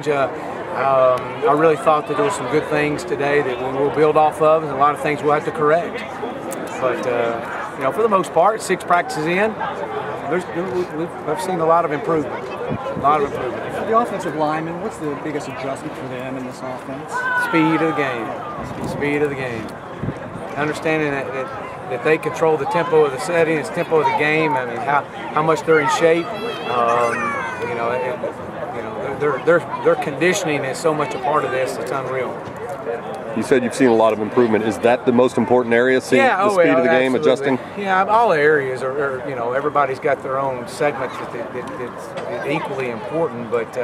scrimmage. I really thought that there were some good things today that we will build off of, and a lot of things we'll have to correct. But you know, for the most part, 6 practices in, I've seen a lot of improvement. A lot of improvement. For the offensive linemen, what's the biggest adjustment for them in this offense? Speed of the game. Speed of the game. Understanding that they control the tempo of the setting, the tempo of the game. I mean, how much they're in shape. You know, their conditioning is so much a part of this. It's unreal. You said you've seen a lot of improvement. Is that the most important area, seeing the speed of the game, absolutely. adjusting? Yeah, all the areas are, you know, everybody's got their own segments that's equally important, but,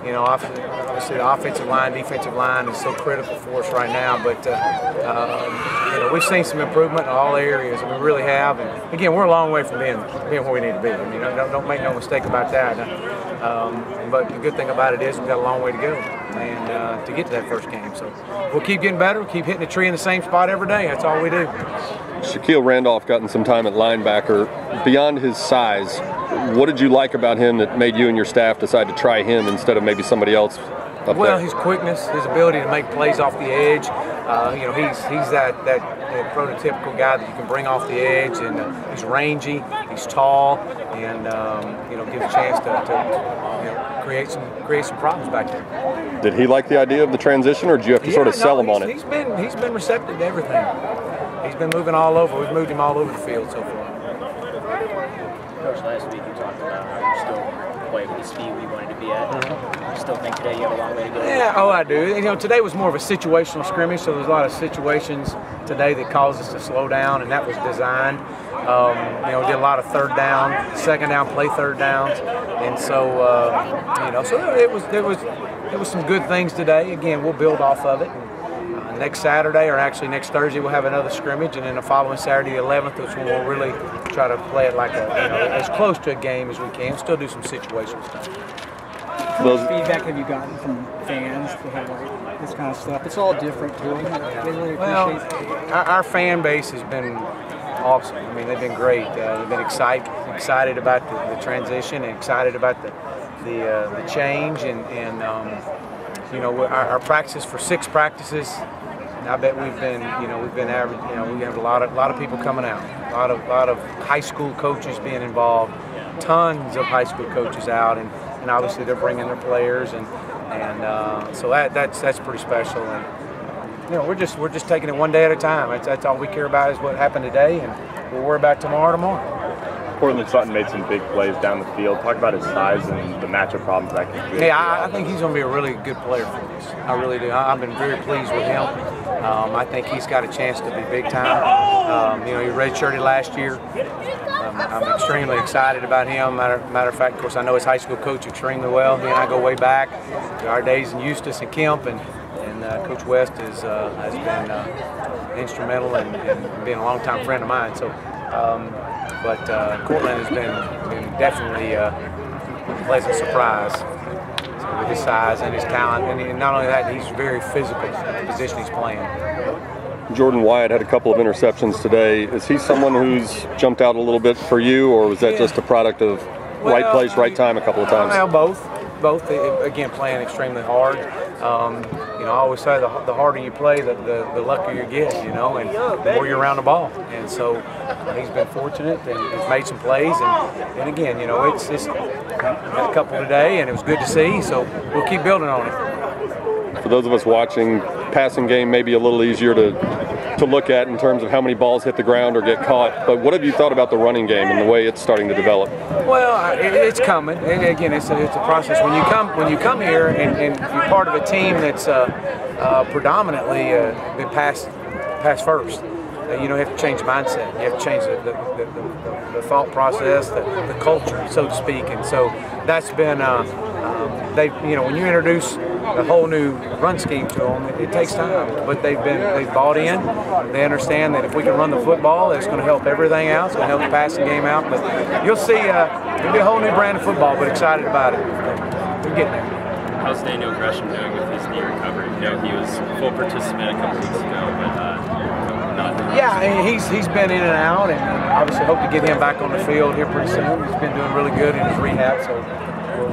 you know, obviously the offensive line, defensive line is so critical for us right now, but, you know, we've seen some improvement in all areas, and we really have, and again, we're a long way from being where we need to be. I mean, don't make no mistake about that. But the good thing about it is we've got a long way to go, and to get to that first game. So we'll keep getting better. We'll keep hitting the tree in the same spot every day. That's all we do. Shaquille Randolph gotten some time at linebacker. Beyond his size, what did you like about him that made you and your staff decide to try him instead of maybe somebody else up well, there? His quickness, his ability to make plays off the edge. You know, he's that prototypical guy that you can bring off the edge, and he's rangy, he's tall, and you know, gives a chance to you know, create some problems back there. Did he like the idea of the transition, or did you have to sort of sell him on it? He's been receptive to everything. He's been moving all over. We've moved him all over the field so far. Coach, last week you talked about how you still play with the speed where you wanted to be at. You still think today you have a long way to go? Yeah, oh, I do. You know, today was more of a situational scrimmage, so there's a lot of situations today that caused us to slow down, and that was designed. You know, did a lot of third down, second down, play third downs, and so you know, so there was some good things today. Again, we'll build off of it. And, next Saturday, or actually next Thursday, we'll have another scrimmage, and then the following Saturday, the 11th, is when we'll really try to play it like a, you know, as close to a game as we can. Still do some situational stuff. How much feedback have you gotten from fans to have like this kind of stuff? It's all different to them. They really appreciate it. Our fan base has been awesome. I mean, they've been great. They've been excited about the transition, and excited about the change, and you know, our practices for 6 practices. I bet we've been average. You know, we have a lot of people coming out. A lot of high school coaches being involved. Tons of high school coaches out, and obviously they're bringing their players, and so that's pretty special. And you know, we're just taking it one day at a time. That's all we care about is what happened today, and we'll worry about tomorrow. Portland Sutton made some big plays down the field. Talk about his size and the matchup problems that can create. Yeah, I think he's going to be a really good player for us. I really do. I've been very pleased with him. I think he's got a chance to be big time. You know, he redshirted last year. I'm extremely excited about him. Matter of fact, of course, I know his high school coach extremely well. He and I go way back to our days in Eustis and Kemp, and Coach West has been instrumental in being a longtime friend of mine. So. But Cortland has been definitely a pleasant surprise with his size and his talent, and not only that, he's very physical in the position he's playing. Jordan Wyatt had a couple of interceptions today. Is he someone who's jumped out a little bit for you, or was that just a product of right place, right time a couple of times? Well, both. Again, playing extremely hard. You know, I always say the harder you play, the luckier you get, you know, and the more you're around the ball. And so he's been fortunate, and he's made some plays. And again, you know, it's just had a couple today, and it was good to see. So we'll keep building on it. For those of us watching, passing game may be a little easier to look at in terms of how many balls hit the ground or get caught. But what have you thought about the running game and the way it's starting to develop? Well, it's coming. And again, it's a process. When you come here and you're part of a team that's predominantly been pass first, you know, you have to change the mindset. You have to change the thought process, the culture, so to speak. And so that's been you know, when you introduce a whole new run scheme to them, it takes time, but they've bought in. They understand that if we can run the football, it's going to help everything out. It's going to help the passing game out. But you'll see, it'll be a whole new brand of football. But excited about it. We're getting there. How's Daniel Gresham doing with his knee recovery? You know, he was full participant a couple weeks ago, but not. Yeah, he's been in and out, and obviously hope to get him back on the field here pretty soon. He's been doing really good in his rehab, so we'll